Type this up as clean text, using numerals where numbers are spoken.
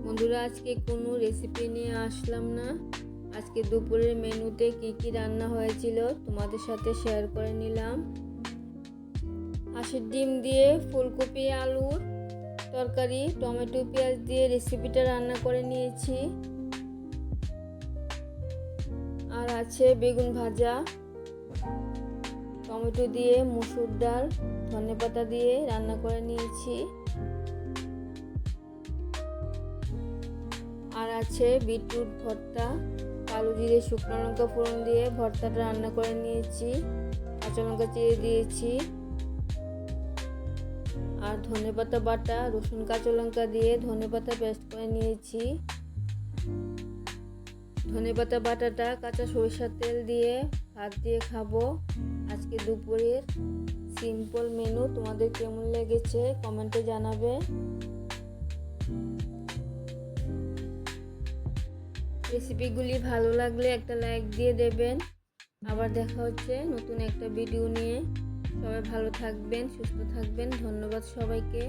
বন্ধুরা, আজকে কোনো রেসিপি নিয়ে আসলাম না। আজকে দুপুরের মেনুতে কি রান্না হয়েছিল তোমাদের সাথে শেয়ার করে নিলাম। হাঁসের ডিম দিয়ে ফুলকপি আলুর তরকারি, টমেটো পেঁয়াজ দিয়ে রেসিপিটা রান্না করে নিয়েছি। আর আছে বেগুন ভাজা, টমেটো দিয়ে মসুর ডাল, ধনেপাতা দিয়ে রান্না করে নিয়েছি। আর আছে বিটরুট ভর্তা, কালো জিরে শুকনো লঙ্কা ফোড়ন দিয়ে ভর্তাটা রান্না করে নিয়েছি। কাঁচা লঙ্কা চিড়ে দিয়েছি। আর ধনেপাতা বাটা, রসুন কাঁচা লঙ্কা দিয়ে ধনেপাতা পেস্ট করে নিয়েছি। ধনেপাতা বাটাটা কাঁচা সরিষার তেল দিয়ে ভাত দিয়ে খাবো। আজকে দুপুরের সিম্পল মেনু তোমাদের কেমন লেগেছে কমেন্টে জানাবে। রেসিপিগুলি ভালো লাগলে একটা লাইক দিয়ে দেবেন। আবার দেখা হচ্ছে নতুন একটা ভিডিও নিয়ে। সবাই ভালো থাকবেন, সুস্থ থাকবেন। ধন্যবাদ সবাইকে।